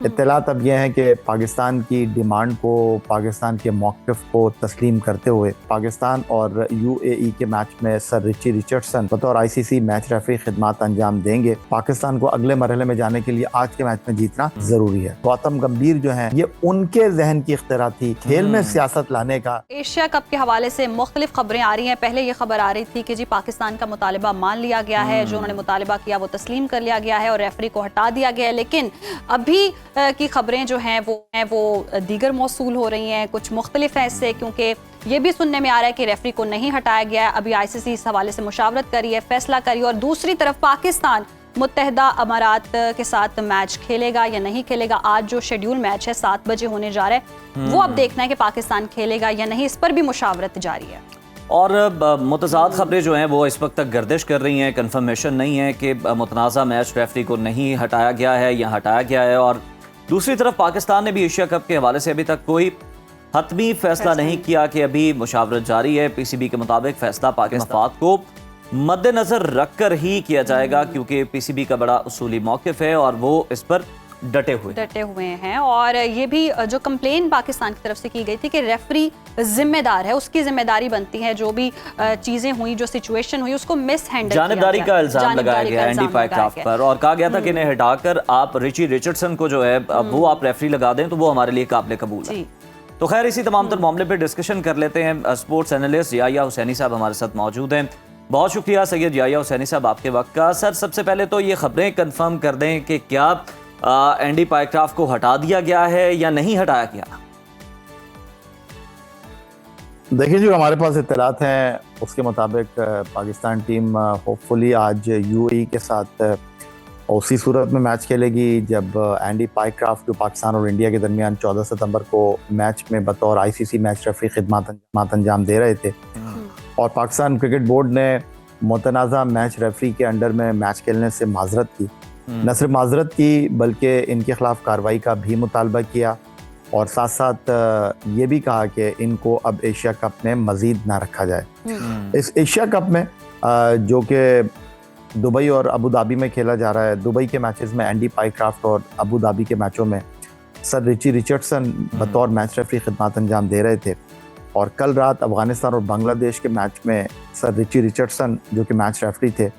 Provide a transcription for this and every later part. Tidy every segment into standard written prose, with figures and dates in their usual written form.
इत्तलात अब यह है कि पाकिस्तान की डिमांड को, पाकिस्तान के मौक़िफ़ को तस्लीम करते हुए पाकिस्तान और यूएई के मैच में सर रिची रिचर्डसन बतौर आईसीसी मैच रेफरी खिदमत अंजाम देंगे। पाकिस्तान को अगले मरहले में जाने के लिए आज के मैच में जीतना जरूरी है। गौतम गंभीर जो है ये उनके जहन की इख्तिरा थी खेल में सियासत लाने का। एशिया कप के हवाले से मुख्तलिफ खबरें आ रही हैं। पहले ये खबर आ रही थी कि जी पाकिस्तान का मुतालिबा मान लिया गया है, जो उन्होंने मुतालिबा किया वो तस्लीम कर लिया गया है और रेफरी को हटा दिया गया है। लेकिन अभी की खबरें जो हैं वो दीगर मौसूल हो रही हैं, कुछ मुख्तलिफ हैं इससे, क्योंकि ये भी सुनने में आ रहा है कि रेफरी को नहीं हटाया गया है। अभी आईसीसी इस हवाले से मुशावरत करी है, फैसला करी। और दूसरी तरफ पाकिस्तान मुत्तहिदा अमारात के साथ मैच खेलेगा या नहीं खेलेगा। आज जो शेड्यूल मैच है 7 बजे होने जा रहा है, वो अब देखना है कि पाकिस्तान खेलेगा या नहीं, इस पर भी मुशावरत जारी है। और मुतज़ाद खबरें जो हैं वो इस वक्त तक गर्दिश कर रही हैं। कन्फर्मेशन नहीं है कि मुतनाज़ा मैच रेफरी को नहीं हटाया गया है या हटाया गया है। और दूसरी तरफ पाकिस्तान ने भी एशिया कप के हवाले से अभी तक कोई हतमी फैसला नहीं किया कि अभी मुशावरत जारी है। पीसीबी के मुताबिक फैसला पाकिस्तान को मद्देनजर रखकर ही किया जाएगा, क्योंकि पीसीबी का बड़ा उसूली मौक़िफ़ है और वो इस पर डटे हुए हैं। और ये भी जो कंप्लेन पाकिस्तान की तरफ से की गई थी कि रेफरी जिम्मेदार है, उसकी जिम्मेदारी बनती है जो भी चीजें हुई, जो सिचुएशन हुई, उसको मिस हैंडल जानबदारी का इल्जाम लगाया गया एंडी पाइक्राफ्ट पर और कहा गया था कि इन्हें हटाकर आप रिची रिचर्डसन को जो है वो आप रेफरी लगा दें तो वो हमारे लिए काबिल कबूल है। तो खैर इसी तमाम तर मामले पर डिस्कशन कर लेते हैं। स्पोर्ट्स एनालिस्ट याहिया हुसैनी साहब हमारे साथ मौजूद हैं। बहुत शुक्रिया सैयद याहिया हुसैनी साहब आपके वक्त का। सर सबसे पहले तो ये खबरें कंफर्म कर दें कि क्या एंडी पाइक्राफ्ट को हटा दिया गया है या नहीं हटाया गया? देखिए जो हमारे पास इत्तलात हैं उसके मुताबिक पाकिस्तान टीम होपफुली आज यूएई के साथ उसी सूरत में मैच खेलेगी जब एंडी पाइक्राफ्ट जो पाकिस्तान और इंडिया के दरमियान 14 सितंबर को मैच में बतौर आईसीसी मैच रेफरी खिदमत अंजाम दे रहे थे। और पाकिस्तान क्रिकेट बोर्ड ने मुतनाज़ा मैच रेफरी के अंडर में मैच खेलने से माजरत की, न सिर्फ माजरत की बल्कि इनके खिलाफ कार्रवाई का भी मुतालबा किया और साथ साथ ये भी कहा कि इनको अब एशिया कप में मज़ीद ना रखा जाए। इस एशिया कप में जो कि दुबई और अबू धाबी में खेला जा रहा है, दुबई के मैचेस में एंडी पाइक्राफ्ट और अबू धाबी के मैचों में सर रिची रिचर्डसन बतौर मैच रेफरी खिदमत अंजाम दे रहे थे। और कल रात अफगानिस्तान और बांग्लादेश के मैच में सर रिची रिचर्डसन जो कि मैच रेफरी थे।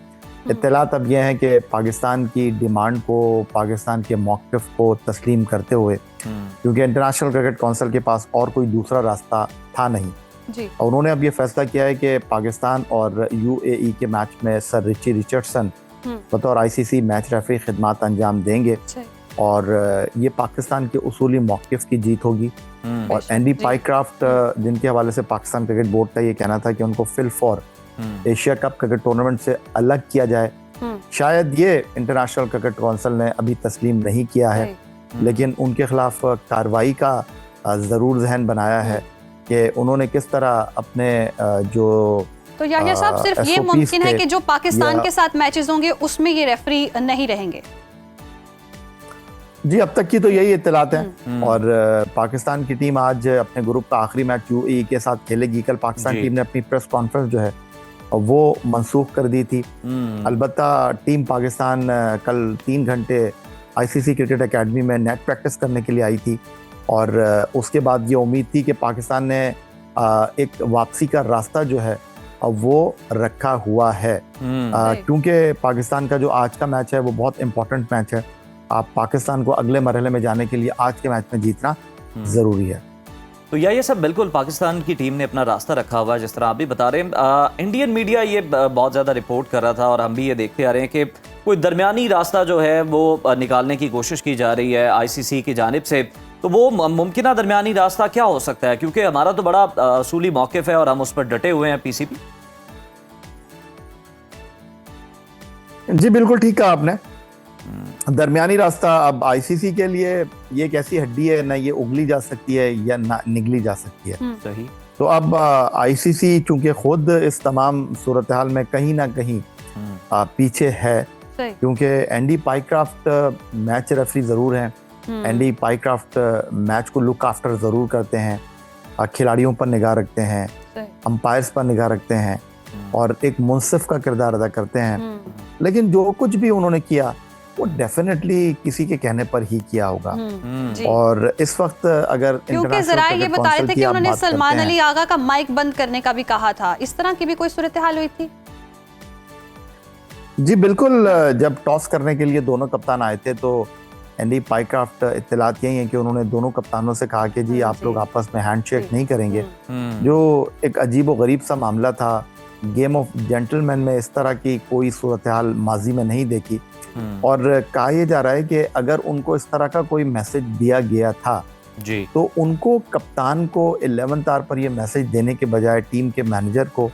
इत्तलात अब यह है कि पाकिस्तान की डिमांड को, पाकिस्तान के मौक़िफ़ को तस्लीम करते हुए, क्योंकि इंटरनेशनल क्रिकेट काउंसिल के पास और कोई दूसरा रास्ता था नहीं जी। और उन्होंने अब ये फैसला किया है कि पाकिस्तान और यूएई के मैच में सर रिची रिचर्डसन बतौर आईसीसी मैच रेफरी खिदमत अंजाम देंगे और ये पाकिस्तान के उसूली मौक़िफ़ की जीत होगी। और एंडी पाइक्राफ्ट जिनके हवाले से पाकिस्तान क्रिकेट बोर्ड का ये कहना था कि उनको फिल for Asia cup cricket tournament से अलग किया जाए, शायद ये इंटरनेशनल क्रिकेट काउंसिल ने अभी तस्लीम नहीं किया है, लेकिन उनके खिलाफ कार्रवाई का ज़रूर जहन बनाया है कि उन्होंने किस तरह अपने जो तो याहिया साहब सिर्फ ये मुमकिन है कि जो पाकिस्तान के साथ मैचेस होंगे उसमें ये रेफरी नहीं रहेंगे? जी अब तक की तो यही इत्तलात हैं। और पाकिस्तान की टीम आज अपने ग्रुप का आखिरी मैच यूएई के साथ खेलेगी। कल पाकिस्तान टीम ने अपनी प्रेस कॉन्फ्रेंस जो है वो मंसूख कर दी थी। अलबत्ता टीम पाकिस्तान कल 3 घंटे आईसीसी क्रिकेट एकेडमी में नेट प्रैक्टिस करने के लिए आई थी और उसके बाद ये उम्मीद थी कि पाकिस्तान ने एक वापसी का रास्ता जो है वो रखा हुआ है, क्योंकि पाकिस्तान का जो आज का मैच है वो बहुत इंपॉर्टेंट मैच है। आप पाकिस्तान को अगले मरहले में जाने के लिए आज के मैच में जीतना ज़रूरी है। तो ये सब बिल्कुल पाकिस्तान की टीम ने अपना रास्ता रखा हुआ है, जिस तरह आप भी बता रहे हैं। इंडियन मीडिया ये बहुत ज़्यादा रिपोर्ट कर रहा था और हम भी ये देखते आ रहे हैं कि कोई दरमियानी रास्ता जो है वो निकालने की कोशिश की जा रही है आईसीसी की जानिब से। तो वो मुमकिन दरमियानी रास्ता क्या हो सकता है, क्योंकि हमारा तो बड़ा असूली मौक़िफ़ है और हम उस पर डटे हुए हैं पीसीबी। जी बिल्कुल ठीक कहा आपने। दरमियानी रास्ता अब आईसीसी के लिए ये एक ऐसी हड्डी है, ना ये उगली जा सकती है या ना निगली जा सकती है। सही। तो अब आईसीसी चूंकि खुद इस तमाम सूरत हाल में कहीं ना कहीं पीछे है, क्योंकि एंडी पाइक्राफ्ट मैच रेफरी ज़रूर हैं, एंडी पाइक्राफ्ट मैच को लुक आफ्टर ज़रूर करते हैं, खिलाड़ियों पर निगाह रखते हैं, अंपायर्स पर निगाह रखते हैं और एक मुंसिफ का किरदार अदा करते हैं। लेकिन जो कुछ भी उन्होंने किया वो डेफिनेटली किसी के कहने पर ही किया होगा। जी। और इस वक्त अगर क्योंकि इंटरनेशनल जरा ये क्रिकेट बता रहे काउंसिल थे की कि आप उन्होंने बात सलमान करते अली हैं, आगा का माइक बंद करने का भी कहा था, इस तरह की भी कोई सूरत हाल हुई थी? जी बिल्कुल। जब टॉस करने के लिए दोनों कप्तान आए थे तो एंडी पाइक्राफ्ट इत्तलात यही है कि उन्होंने दोनों कप्तानों से कहा कि जी आप लोग आपस में हैंडशेक नहीं करेंगे, जो एक अजीब व गरीब सा मामला था। गेम ऑफ जेंटलमैन में इस तरह की कोई सूरत हाल माजी में नहीं देखी। और कहा यह जा रहा है कि अगर उनको इस तरह का कोई मैसेज दिया गया था जी तो उनको कप्तान को 11th आवर पर यह मैसेज देने के बजाय टीम के मैनेजर को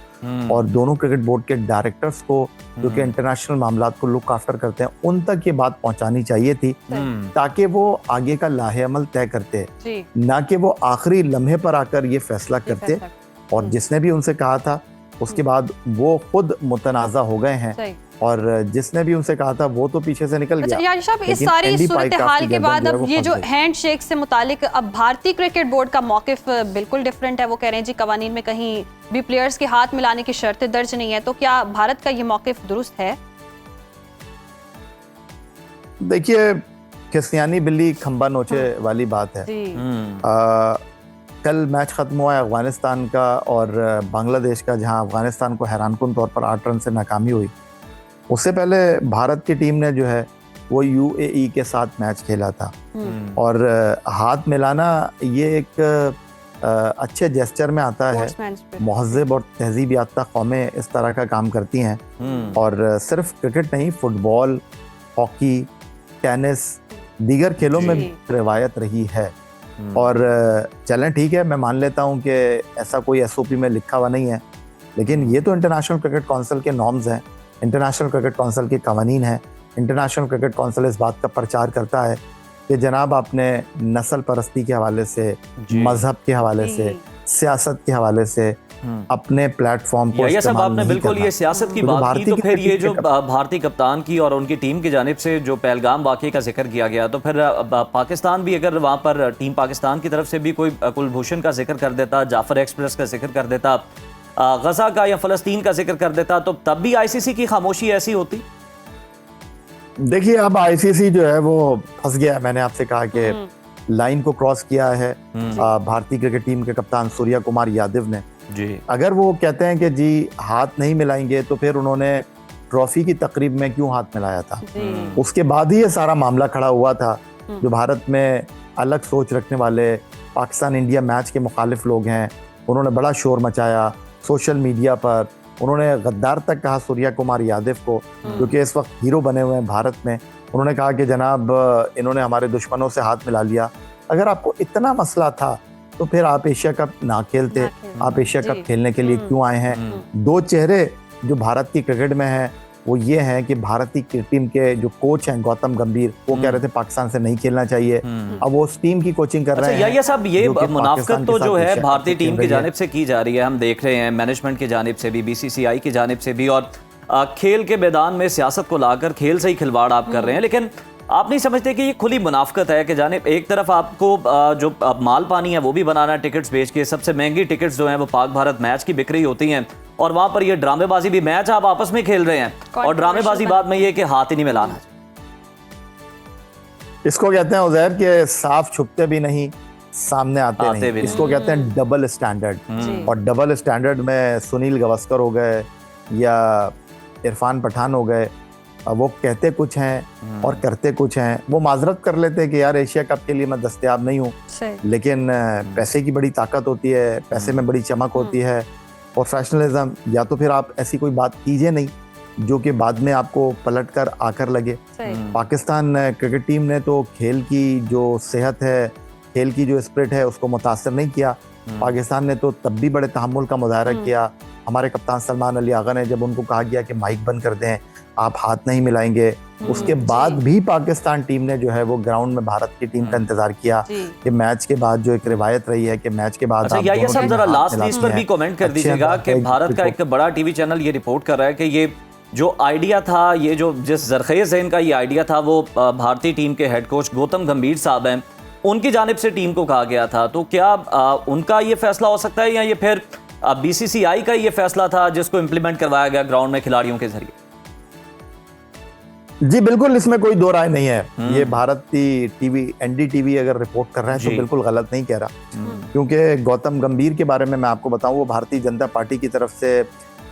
और दोनों क्रिकेट बोर्ड के डायरेक्टर्स को जो कि इंटरनेशनल मामलात को लुक आफ्टर करते हैं उन तक ये बात पहुंचानी चाहिए थी, ताकि वो आगे का लाहेअमल तय करते, ना कि वो आखिरी लम्हे पर आकर ये फैसला करते। और जिसने भी उनसे कहा था उसके बाद वो खुद मुतनाज़ा हो गए हैं, और जिसने भी उनसे कहा था वो तो पीछे से निकल गया। यार साहब, इस सारी सूरत हाल के बाद अब ये जो हैंडशेक से मुतालिक अब भारतीय क्रिकेट बोर्ड का मौकिफ बिल्कुल डिफरेंट है। वो कह रहे हैं जी कवानीन में कहीं भी प्लेयर्स के हाथ मिलाने की शर्तें दर्ज नहीं है, तो क्या भारत का ये मौकिफ दुरुस्त है? देखिए, किस्तियानी बिल्ली खंबा नोचे वाली बात है। कल मैच खत्म हुआ है अफगानिस्तान का और बांग्लादेश का, जहां अफगानिस्तान को हैरानकुन तौर पर 8 रन से नाकामी हुई। उससे पहले भारत की टीम ने जो है वो यूएई के साथ मैच खेला था, और हाथ मिलाना ये एक अच्छे जेस्चर में आता है। महज़ब और तहजीब याफ्ता कौमें इस तरह का काम करती हैं, और सिर्फ क्रिकेट नहीं, फुटबॉल, हॉकी, टेनिस, दीगर खेलों में भी रिवायत रही है। और चलें ठीक है, मैं मान लेता हूं कि ऐसा कोई एसओपी में लिखा हुआ नहीं है, लेकिन ये तो इंटरनेशनल क्रिकेट काउंसिल के नॉर्म्स हैं, इंटरनेशनल क्रिकेट काउंसिल के कवानीन हैं। इंटरनेशनल क्रिकेट काउंसिल इस बात का प्रचार करता है कि जनाब आपने नस्ल परस्ती के हवाले से, मजहब के हवाले से, सियासत के हवाले से अपने प्लेटफॉर्म को ये सब आपने बिल्कुल ये सियासत की बात की, तो फिर ये जो भारतीय कप्तान की और उनकी टीम की जानिब से जो पहलगाम वाक़ये का जिक्र किया गया, तो फिर पाकिस्तान भी अगर वहाँ पर टीम पाकिस्तान की तरफ से भी कोई कुलभूषण का जिक्र कर देता, जाफर एक्सप्रेस का जिक्र कर देता, गजा का या फ़लस्तीन का जिक्र कर देता, तो तब भी आईसीसी की खामोशी ऐसी होती? देखिए, अब आईसीसी जो है वो फंस गया। मैंने आपसे कहा कि लाइन को क्रॉस किया है भारतीय क्रिकेट टीम के कप्तान सूर्या कुमार यादव ने जी। अगर वो कहते हैं कि जी हाथ नहीं मिलाएंगे, तो फिर उन्होंने ट्रॉफी की तकरीब में क्यों हाथ मिलाया था? उसके बाद ही ये सारा मामला खड़ा हुआ था। जो भारत में अलग सोच रखने वाले पाकिस्तान इंडिया मैच के मुखालिफ लोग हैं, उन्होंने बड़ा शोर मचाया सोशल मीडिया पर। उन्होंने गद्दार तक कहा सूर्या कुमार यादव को, जो कि इस वक्त हीरो बने हुए हैं भारत में। उन्होंने कहा कि जनाब इन्होंने हमारे दुश्मनों से हाथ मिला लिया। अगर आपको इतना मसला था तो फिर आप एशिया कप ना खेलते। आप एशिया कप खेलने के लिए क्यों आए हैं? दो चेहरे जो भारत की क्रिकेट में हैं वो ये हैं कि भारतीय टीम के जो कोच हैं गौतम गंभीर, वो कह रहे थे पाकिस्तान से नहीं खेलना चाहिए। अब वो उस टीम की कोचिंग कर रहे हैं। ये सब ये मुनाफिकत तो जो है भारतीय टीम की जानिब से की जा रही है, हम देख रहे हैं मैनेजमेंट की जानिब से भी, बीसीसीआई की जानिब से भी, और खेल के मैदान में सियासत को लाकर खेल से ही खिलवाड़ आप कर रहे हैं। लेकिन आप नहीं समझते कि ये खुली मुनाफिकत है कि जाने एक तरफ आपको जो माल पानी है वो भी बनाना है, टिकट्स बेच के, सबसे महंगी टिकट्स जो हैं वो पाक भारत मैच की बिक्री होती हैं, और वहां पर ये ड्रामेबाजी भी, मैच आप आपस में खेल रहे हैं और ड्रामेबाजी बाद में ये कि हाथ ही नहीं मिलाना। इसको कहते हैं उज़ैर के साफ छुपते भी नहीं, सामने आते नहीं। इसको कहते हैं डबल स्टैंडर्ड। और डबल स्टैंडर्ड में सुनील गावस्कर हो गए या इरफान पठान हो गए, वो कहते कुछ हैं और करते कुछ हैं। वो माजरत कर लेते हैं कि यार एशिया कप के लिए मैं दस्तयाब नहीं हूँ, लेकिन पैसे की बड़ी ताकत होती है, पैसे में बड़ी चमक होती है, प्रोफेशनलिज्म। या तो फिर आप ऐसी कोई बात कीजिए नहीं जो कि बाद में आपको पलट कर आकर लगे। पाकिस्तान क्रिकेट टीम ने तो खेल की जो सेहत है, खेल की जो स्पिरिट है, उसको मुतासर नहीं किया। पाकिस्तान ने तो तब भी बड़े तहम्मुल का मुजाहरा किया। हमारे कप्तान सलमान अली आगा ने जब उनको कहा गया कि माइक बंद कर दें, आप हाथ नहीं मिलाएंगे, उसके बाद भी पाकिस्तान टीम ने जो है वो ग्राउंड में भारत की टीम का इंतजार किया कि मैच के बाद जो एक रिवायत रही है कि मैच के बाद ये सब जरा लास्ट लीज पर भी कमेंट कर दीजिएगा कि भारत का एक बड़ा टीवी चैनल ये रिपोर्ट कर रहा है कि ये जो आइडिया था, ये जो जिस जरखेज़ है इनका ये आइडिया था, वो भारतीय टीम के हेड कोच गौतम गंभीर साहब हैं, उनकी जानिब से टीम को कहा गया था। तो क्या उनका ये फैसला हो सकता है या ये फिर बीसीसीआई का ये फैसला था जिसको इम्प्लीमेंट करवाया गया ग्राउंड में खिलाड़ियों के जरिए? जी बिल्कुल, इसमें कोई दो राय नहीं है। ये भारतीय टीवी एनडीटीवी अगर रिपोर्ट कर रहा है तो जी। बिल्कुल गलत नहीं कह रहा, क्योंकि गौतम गंभीर के बारे में मैं आपको बताऊं, वो भारतीय जनता पार्टी की तरफ से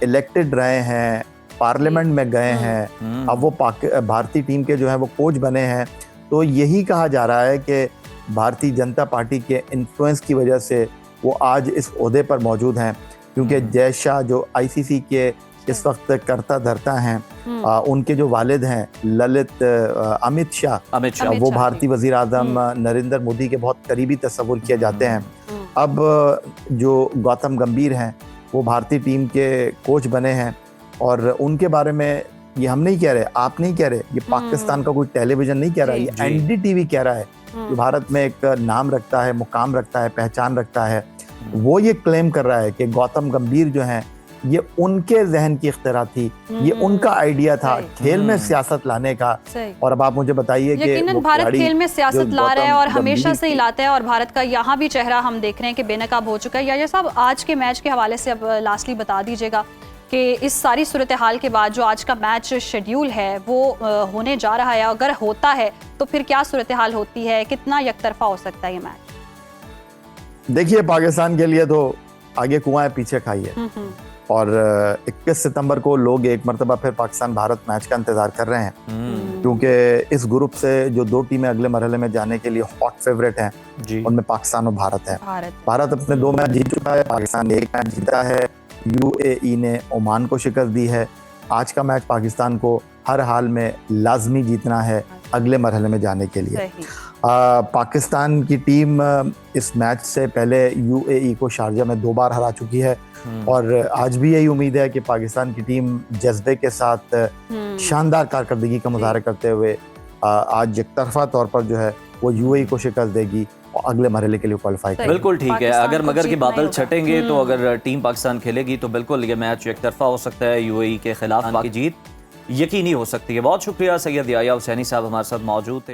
इलेक्टेड रहे हैं, पार्लियामेंट में गए हैं, अब वो भारतीय टीम के जो है वो कोच बने हैं। तो यही कहा जा रहा है कि भारतीय जनता पार्टी के इन्फ्लुएंस की वजह से वो आज इस ओहदे पर मौजूद हैं, क्योंकि जय शाह जो आईसीसी के इस वक्त करता धरता हैं, उनके जो वालिद हैं ललित अमित शाह, वो भारतीय वजीर आज़म नरेंद्र मोदी के बहुत करीबी तस्वुर किए जाते हैं। अब जो गौतम गंभीर हैं वो भारतीय टीम के कोच बने हैं, और उनके बारे में ये हम नहीं कह रहे, आप नहीं कह रहे, ये पाकिस्तान का कोई टेलीविजन नहीं कह रहा, ये एनडीटीवी कह रहा है, जो भारत में एक नाम रखता है, मुकाम रखता है, पहचान रखता है। वो ये क्लेम कर रहा है कि गौतम गंभीर जो हैं ये उनके जहन की इख्तिरा थी, ये उनका आइडिया था खेल में सियासत लाने का। और अब आप मुझे बताइए कि यकीनन भारत खेल में सियासत ला रहा है और हमेशा से ही लाता है, और भारत का यहाँ भी चेहरा हम देख रहे हैं कि बेनकाब हो चुका है। याया साहब, आज के मैच के हवाले से अब लास्टली बता दीजिएगा कि इस सारी सूरत हाल के बाद जो आज का मैच शेड्यूल है वो होने जा रहा है, अगर होता है तो फिर क्या सूरत हाल होती है, कितना यकतरफा हो सकता है ये मैच? देखिए, पाकिस्तान के लिए तो आगे कुआं है पीछे खाई है, और 21 सितंबर को लोग एक मरतबा फिर पाकिस्तान भारत मैच का इंतजार कर रहे हैं, क्योंकि इस ग्रुप से जो दो टीमें अगले मरहले में जाने के लिए हॉट फेवरेट हैं, उनमें पाकिस्तान और भारत है। भारत अपने 2 मैच जीत चुका है, पाकिस्तान ने 1 मैच जीता है, यूएई ने ओमान को शिकस्त दी है। आज का मैच पाकिस्तान को हर हाल में लाजमी जीतना है अगले मरहले में जाने के लिए। पाकिस्तान की टीम इस मैच से पहले यूएई को शारजा में 2 बार हरा चुकी है, और आज भी यही उम्मीद है कि पाकिस्तान की टीम जज्बे के साथ शानदार कारकर्दगी का मुजाहरा करते हुए आज एकतरफा तौर पर जो है वो यूएई को शिकस्त देगी और अगले मरहले के लिए क्वालिफाई करेगी। बिल्कुल ठीक है, अगर मगर के बादल छटेंगे तो अगर टीम पाकिस्तान खेलेगी तो बिल्कुल ये मैच एकतरफा हो सकता है, यूएई के खिलाफ की जीत यकीनी हो सकती है। बहुत शुक्रिया सैयद याया हुसैनी साहब हमारे साथ मौजूद थे।